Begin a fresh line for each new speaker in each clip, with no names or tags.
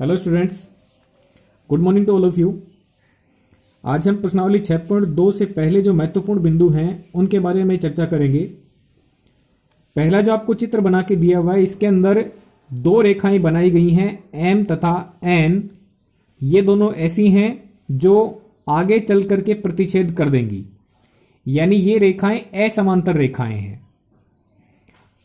Hello students, good morning to all of you. आज हम प्रश्नावली 6.2 से पहले जो महत्वपूर्ण बिंदु हैं उनके बारे में चर्चा करेंगे। पहला जो आपको चित्र बना के दिया हुआ है, इसके अंदर दो रेखाएं बनाई गई हैं, एम तथा एन। ये दोनों ऐसी हैं जो आगे चल करके प्रतिच्छेद कर देंगी, यानी ये रेखाएं असमांतर रेखाएं हैं।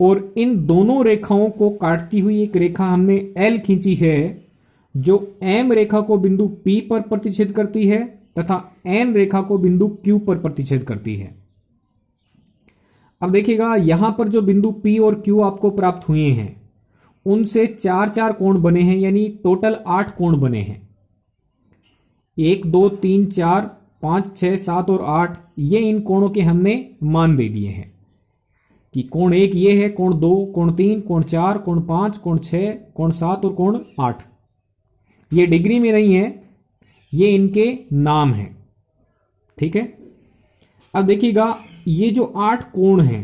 और इन दोनों रेखाओं को काटती हुई एक रेखा हमने एल खींची है, जो एम रेखा को बिंदु P पर प्रतिच्छेद करती है तथा एन रेखा को बिंदु Q पर प्रतिच्छेद करती है। अब देखिएगा, यहां पर जो बिंदु P और Q आपको प्राप्त हुए हैं, उनसे चार चार कोण बने हैं, यानी टोटल 8 कोण बने हैं। 1 2 3 4 5 6 7 और 8, ये इन कोणों के हमने मान दे दिए हैं कि कोण 1 ये है, कोण 2, कोण 3, कोण 4, कोण 5, कोण 6, कोण 7 और कोण 8। ये डिग्री में नहीं है, ये इनके नाम हैं। ठीक है। अब देखिएगा, ये जो 8 कोण हैं,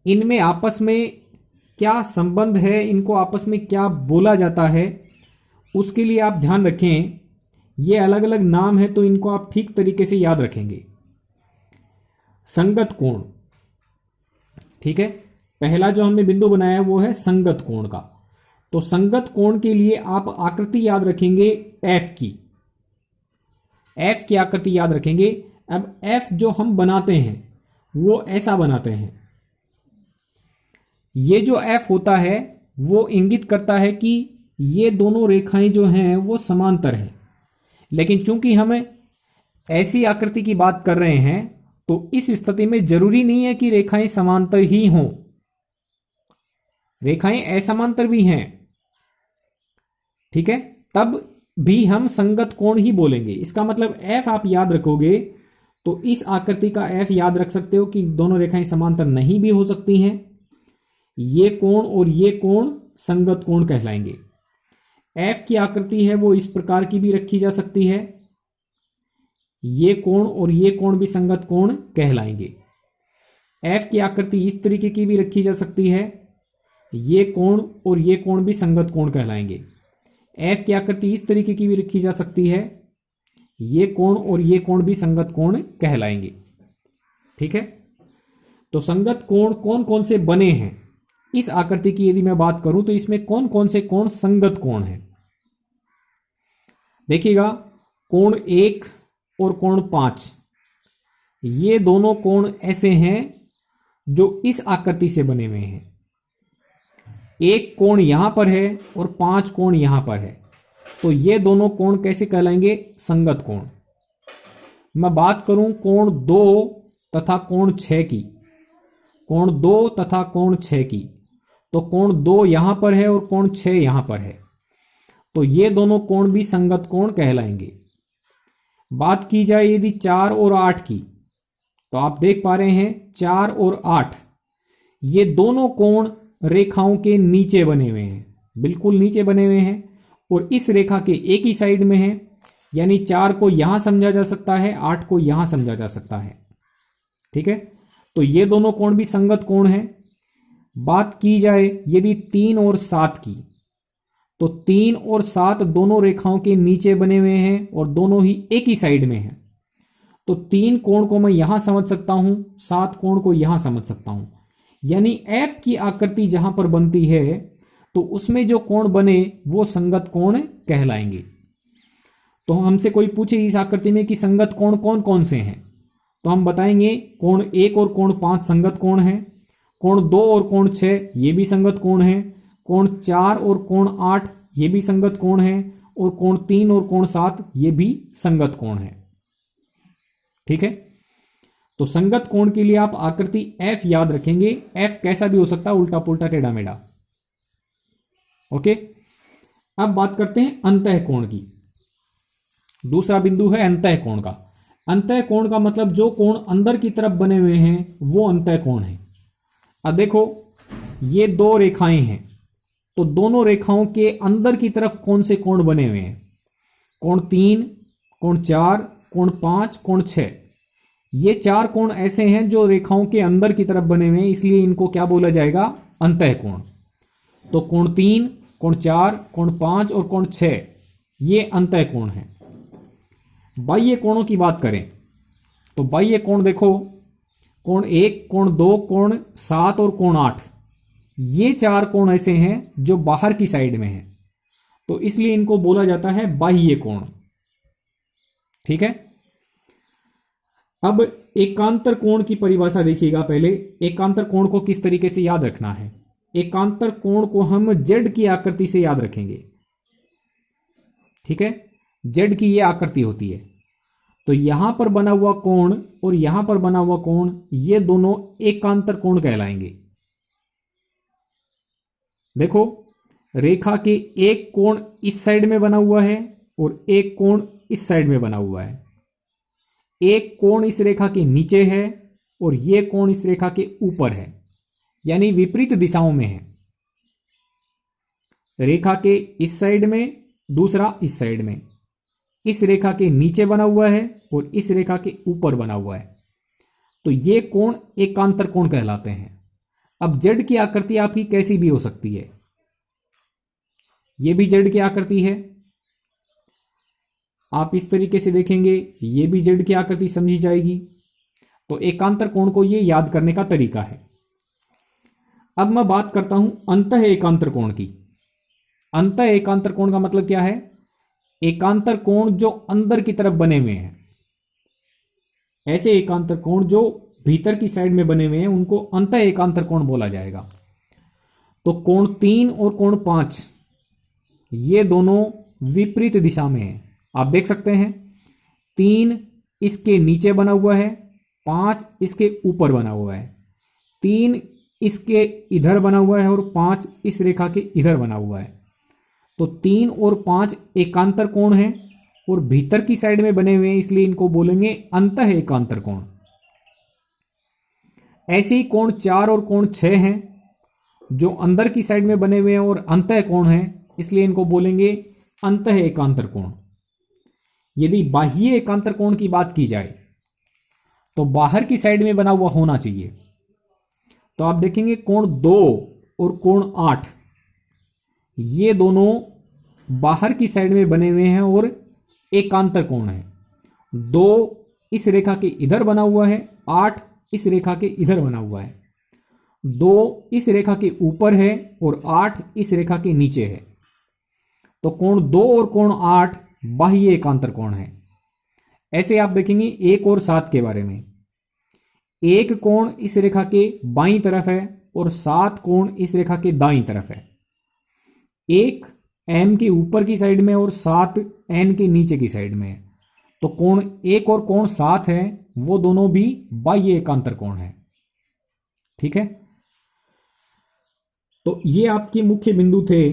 इनमें आपस में क्या संबंध है, इनको आपस में क्या बोला जाता है, उसके लिए आप ध्यान रखें। ये अलग अलग नाम है, तो इनको आप ठीक तरीके से याद रखेंगे। संगत कोण, ठीक है। पहला जो हमने बिंदु बनाया है वो है संगत कोण का। तो संगत कोण के लिए आप आकृति याद रखेंगे एफ की आकृति याद रखेंगे। अब एफ जो हम बनाते हैं वो ऐसा बनाते हैं। ये जो एफ होता है वो इंगित करता है कि ये दोनों रेखाएं जो हैं वो समांतर हैं। लेकिन चूंकि हम ऐसी आकृति की बात कर रहे हैं, तो इस स्थिति में जरूरी नहीं है कि रेखाएं समांतर ही हों, रेखाएं असमांतर भी हैं। ठीक है, तब भी हम संगत कोण ही बोलेंगे। इसका मतलब एफ आप याद रखोगे तो इस आकृति का एफ याद रख सकते हो कि दोनों रेखाएं समांतर नहीं भी हो सकती हैं। ये कोण और ये कोण संगत कोण कहलाएंगे। एफ की आकृति है वो इस प्रकार की भी रखी जा सकती है। ये कोण और ये कोण भी संगत कोण कहलाएंगे। एफ की आकृति इस तरीके की भी रखी जा सकती है। ये कोण और ये कोण भी संगत कोण कहलाएंगे। एफ की आकृति इस तरीके की भी रखी जा सकती है। ये कोण और ये कोण भी संगत कोण कहलाएंगे। ठीक है। तो संगत कोण कौन कौन से बने हैं, इस आकृति की यदि मैं बात करूं तो इसमें कौन कौन से कोण संगत कोण हैं। देखिएगा, कोण 1 और कोण 5, ये दोनों कोण ऐसे हैं जो इस आकृति से बने हुए हैं। एक कोण यहां पर है और 5 कोण यहां पर है, तो ये दोनों कोण कैसे कहलाएंगे? संगत कोण। मैं बात करूं कोण 2 तथा कोण 6 की, कोण 2 तथा कोण 6 की, तो कोण 2 यहां पर है और कोण 6 यहां पर है, तो ये दोनों कोण भी संगत कोण कहलाएंगे। बात की जाए यदि 4 और 8 की, तो आप देख पा रहे हैं 4 और 8, ये दोनों कोण रेखाओं के नीचे बने हुए हैं, बिल्कुल नीचे बने हुए हैं, और इस रेखा के एक ही साइड में है, यानी 4 को यहां समझा जा सकता है, 8 को यहां समझा जा सकता है। ठीक है, तो ये दोनों कोण भी संगत कोण हैं। बात की जाए यदि 3 और 7 की, तो 3 और 7 दोनों रेखाओं के नीचे बने हुए हैं और दोनों ही एक ही साइड में हैं, तो 3 कोण को मैं यहां समझ सकता हूं, 7 कोण को यहां समझ सकता हूं। यानी एफ की आकृति जहां पर बनती है तो उसमें जो कोण बने वो संगत कोण कहलाएंगे। तो हमसे कोई पूछे इस आकृति में कि संगत कोण कौन कौन से हैं, तो हम बताएंगे कोण 1 और कोण 5 संगत कोण हैं, कोण 2 और कोण 6 ये भी संगत कोण हैं, कोण 4 और कोण 8 ये भी संगत कोण हैं, और कोण 3 और कोण 7 ये भी संगत कोण हैं। ठीक है, तो संगत कोण के लिए आप आकृति एफ याद रखेंगे। एफ कैसा भी हो सकता है, उल्टा पुल्टा टेढ़ा मेढ़ा। ओके, अब बात करते हैं अंतः कोण की। दूसरा बिंदु है अंतः कोण का। अंतः कोण का मतलब जो कोण अंदर की तरफ बने हुए हैं वो अंतः कोण है। अब देखो, ये दो रेखाएं हैं, तो दोनों रेखाओं के अंदर की तरफ कौन से कोण बने हुए हैं? कोण 3, कोण 4, कोण 5, कोण 6। ये 4 कोण ऐसे हैं जो रेखाओं के अंदर की तरफ बने हुए हैं, इसलिए इनको क्या बोला जाएगा? अंतः कोण। तो कोण 3, कोण 4, कोण 5 और कोण 6 ये अंतः कोण है। बाह्य कोणों की बात करें तो बाह्य कोण देखो, कोण 1, कोण 2, कोण 7 और कोण 8 ये 4 कोण ऐसे हैं जो बाहर की साइड में हैं, तो इसलिए इनको बोला जाता है बाह्य कोण। ठीक है। अब एकांतर कोण की परिभाषा देखिएगा। पहले एकांतर कोण को किस तरीके से याद रखना है। एकांतर कोण को हम जेड की आकृति से याद रखेंगे। ठीक है, जेड की यह आकृति होती है, तो यहां पर बना हुआ कोण और यहां पर बना हुआ कोण ये दोनों एकांतर कोण कहलाएंगे। देखो, रेखा के एक कोण इस साइड में बना हुआ है और एक कोण इस साइड में बना हुआ है। एक कोण इस रेखा के नीचे है और यह कोण इस रेखा के ऊपर है, यानी विपरीत दिशाओं में है। रेखा के इस साइड में, दूसरा इस साइड में। इस रेखा के नीचे बना हुआ है और इस रेखा के ऊपर बना हुआ है, तो ये कोण एकांतर कोण कहलाते हैं। अब जेड की आकृति आपकी कैसी भी हो सकती है। यह भी जेड की आकृति है, आप इस तरीके से देखेंगे, यह भी जेड की आकृति समझी जाएगी। तो एकांतर कोण को यह याद करने का तरीका है। अब मैं बात करता हूं अंतः एकांतर कोण की। अंतः एकांतर कोण का मतलब क्या है? एकांतर कोण जो अंदर की तरफ बने हुए हैं। ऐसे एकांतर कोण जो भीतर की साइड में बने हुए हैं उनको अंतः एकांतर कोण बोला जाएगा। तो कोण 3 और कोण 5 ये दोनों विपरीत दिशा में हैं। आप देख सकते हैं 3 इसके नीचे बना हुआ है, 5 इसके ऊपर बना हुआ है। 3 इसके इधर बना हुआ है और 5 इस रेखा के इधर बना हुआ है। तो 3 और 5 एकांतर कोण हैं और भीतर की साइड में बने हुए हैं, इसलिए इनको बोलेंगे अंतः एकांतर कोण। ऐसे ही कोण 4 और कोण 6 हैं जो अंदर की साइड में बने हुए हैं और अंतः कोण हैं, इसलिए इनको बोलेंगे अंतः एकांतर कोण। यदि बाह्य एकांतर कोण की बात की जाए तो बाहर की साइड में बना हुआ होना चाहिए। तो आप देखेंगे कोण 2 और कोण 8 ये दोनों बाहर की साइड में बने हुए हैं और एकांतर कोण है। 2 इस रेखा के इधर बना हुआ है, 8 इस रेखा के इधर बना हुआ है। 2 इस रेखा के ऊपर है और 8 इस रेखा के नीचे है। तो कोण 2 और कोण 8 बाह्य एकांतर कोण है। ऐसे आप देखेंगे 1 और 7 के बारे में। 1 कोण इस रेखा के बाईं तरफ है और 7 कोण इस रेखा के दाईं तरफ है। 1 एम के ऊपर की साइड में और 7 एन के नीचे की साइड में है। तो कोण 1 और कोण 7 है वो दोनों भी बाह्य एकांतर कोण है। ठीक है, तो ये आपके मुख्य बिंदु थे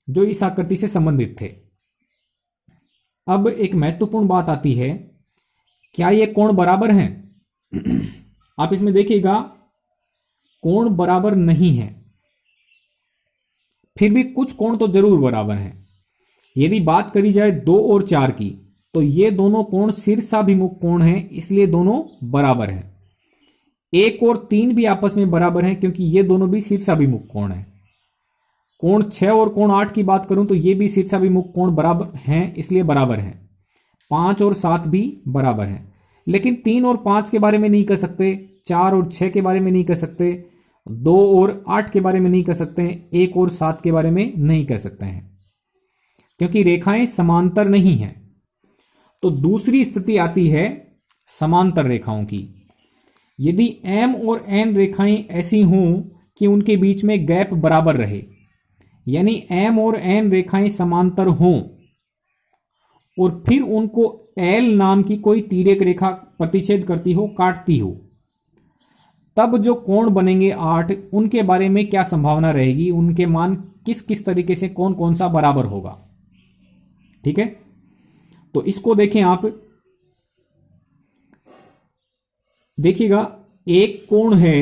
जो इस आकृति से संबंधित थे। अब एक महत्वपूर्ण बात आती है, क्या ये कोण बराबर हैं? आप इसमें देखिएगा कोण बराबर नहीं है, फिर भी कुछ कोण तो जरूर बराबर हैं। यदि बात करी जाए 2 और 4 की तो ये दोनों कोण शीर्षाभिमुख कोण हैं, इसलिए दोनों बराबर हैं। 1 और 3 भी आपस में बराबर हैं क्योंकि ये दोनों भी शीर्षाभिमुख कोण हैं। कोण 6 और कोण 8 की बात करूं तो ये भी शीर्षाभिमुख कोण बराबर हैं, इसलिए बराबर हैं। 5 और 7 भी बराबर हैं, लेकिन 3 और 5 के बारे में नहीं कह सकते, 4 और 6 के बारे में नहीं कह सकते, 2 और 8 के बारे में नहीं कह सकते हैं, 1 और 7 के बारे में नहीं कह सकते हैं, क्योंकि रेखाएं समांतर नहीं हैं। तो दूसरी स्थिति आती है समांतर रेखाओं की। यदि एम और एन रेखाएं ऐसी हों कि उनके बीच में गैप बराबर रहे, यानी एम और एन रेखाएं समांतर हों और फिर उनको एल नाम की कोई तिर्यक रेखा प्रतिच्छेद करती हो, काटती हो, तब जो कोण बनेंगे 8, उनके बारे में क्या संभावना रहेगी, उनके मान किस किस तरीके से कौन कौन सा बराबर होगा। ठीक है, तो इसको देखें आप। देखिएगा एक कोण है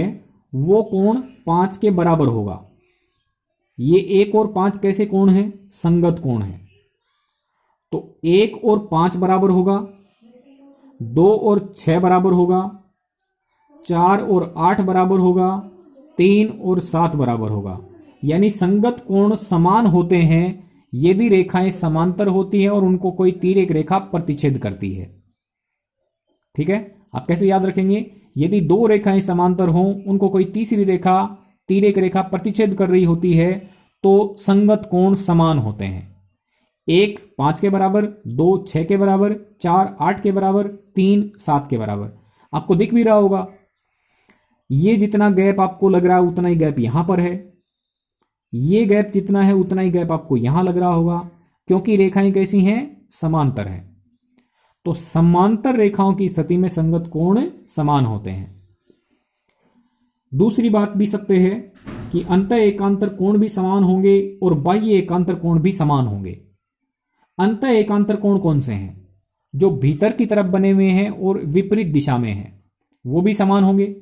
वो कोण 5 के बराबर होगा। ये 1 और 5 कैसे कोण हैं? संगत कोण है। तो 1 और 5 बराबर होगा, 2 और 6 बराबर होगा, 4 और 8 बराबर होगा, 3 और 7 बराबर होगा। यानी संगत कोण समान होते हैं यदि रेखाएं समांतर होती है और उनको कोई तिर्यक रेखा प्रतिच्छेद करती है। ठीक है, आप कैसे याद रखेंगे? यदि दो रेखाएं समांतर हों, उनको कोई तीसरी रेखा तिर्यक रेखा प्रतिच्छेद कर रही होती है तो संगत कोण समान होते हैं। 1 5 के बराबर, 2 6 के बराबर, 4 8 के बराबर, 3 7 के बराबर। आपको दिख भी रहा होगा, ये जितना गैप आपको लग रहा है उतना ही गैप यहां पर है, ये गैप जितना है उतना ही गैप आपको यहां लग रहा होगा, क्योंकि रेखाएं कैसी हैं? समांतर हैं। तो समांतर रेखाओं की स्थिति में संगत कोण समान होते हैं। दूसरी बात भी सकते हैं कि अंतः एकांतर कोण भी समान होंगे और बाह्य एकांतर कोण भी समान होंगे। अंतः एकांतर कोण कौन से हैं? जो भीतर की तरफ बने हुए हैं और विपरीत दिशा में हैं, वो भी समान होंगे।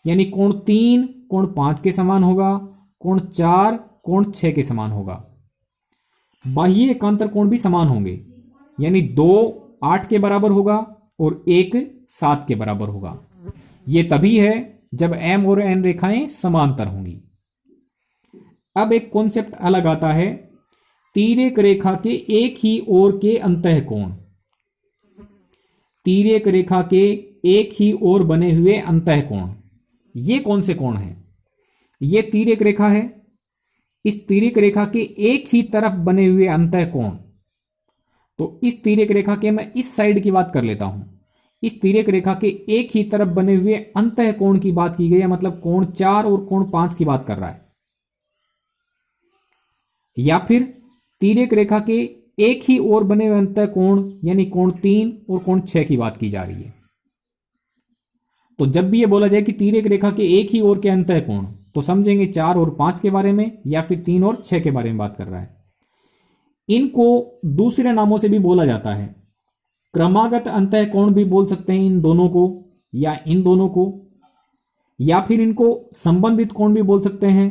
यानी कोण 3 कोण 5 के समान होगा, कोण 4 कोण 6 के समान होगा। बाह्य एकांतर कोण भी समान होंगे, यानी 2 8 के बराबर होगा और 1 7 के बराबर होगा। यह तभी है जब m और n रेखाएं समांतर होंगी। अब एक कॉन्सेप्ट अलग आता है, तिर्यक रेखा के एक ही ओर के अंतः कोण। तिर्यक रेखा के एक ही ओर बने हुए अंतः कोण, ये कौन से कोण हैं? ये तिर्यक रेखा है, इस तिर्यक रेखा के एक ही तरफ बने हुए अंतः कोण। तो इस तिर्यक रेखा के, मैं इस साइड की बात कर लेता हूं, इस तिर्यक रेखा के एक ही तरफ बने हुए अंतः कोण की बात की गई है, मतलब कोण 4 और कोण 5 की बात कर रहा है। या फिर तिर्यक रेखा के एक ही ओर बने हुए अंतः कोण, यानी कोण 3 और कोण 6 की बात की जा रही है। तो जब भी ये बोला जाए कि तिर्यक रेखा के एक ही ओर के अंतः कोण, तो समझेंगे 4 और 5 के बारे में या फिर 3 और 6 के बारे में बात कर रहा है। इनको दूसरे नामों से भी बोला जाता है, क्रमागत अंतः कोण भी बोल सकते हैं इन दोनों को, या इन दोनों को, या फिर इनको संबंधित कोण भी बोल सकते हैं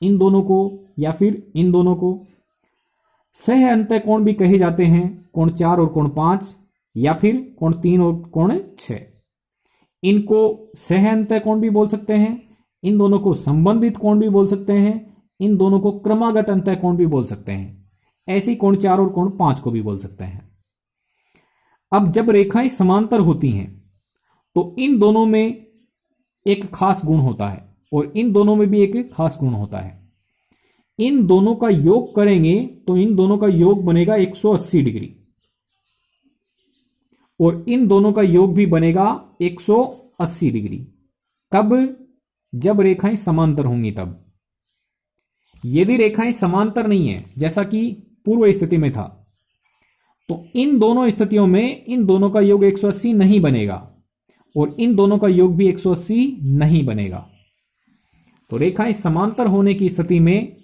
इन दोनों को, या फिर इन दोनों को। सह अंतः कोण भी कहे जाते हैं, कोण 4 और कोण 5, या फिर कोण 3 और कोण 6। इनको सह अंतः कोण भी बोल सकते हैं, इन दोनों को संबंधित कोण भी बोल सकते हैं, इन दोनों को क्रमागत अंतः कोण भी बोल सकते हैं। ऐसे कोण 4 और कोण 5 को भी बोल सकते हैं। अब जब रेखाएं समांतर होती हैं तो इन दोनों में एक खास गुण होता है और इन दोनों में भी एक खास गुण होता है। इन दोनों का योग करेंगे तो इन दोनों का योग बनेगा 180 डिग्री, और इन दोनों का योग भी बनेगा 180 डिग्री। कब? जब रेखाएं समांतर होंगी तब। यदि रेखाएं समांतर नहीं है, जैसा कि पूर्व स्थिति में था, तो इन दोनों स्थितियों में इन दोनों का योग 180 नहीं बनेगा और इन दोनों का योग भी 180 नहीं बनेगा। तो रेखाएं समांतर होने की स्थिति में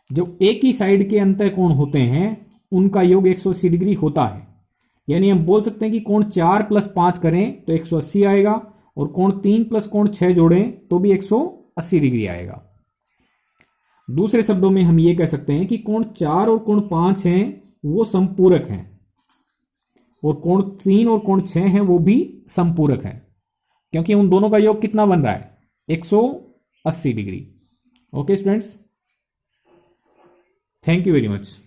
जो एक ही साइड के अंतः कोण होते हैं उनका योग 180 डिग्री होता है। यानी हम बोल सकते हैं कि कोण 4 + 5 करें तो 180 आएगा, और कोण 3 + कोण 6 जोड़ें तो भी 180 डिग्री आएगा। दूसरे शब्दों में हम ये कह सकते हैं कि कोण 4 और कोण 5 हैं वो संपूरक हैं, और कोण 3 और कोण 6 हैं वो भी संपूरक हैं, क्योंकि उन दोनों का योग कितना बन रहा है? 180 degree. Okay students, thank you very much.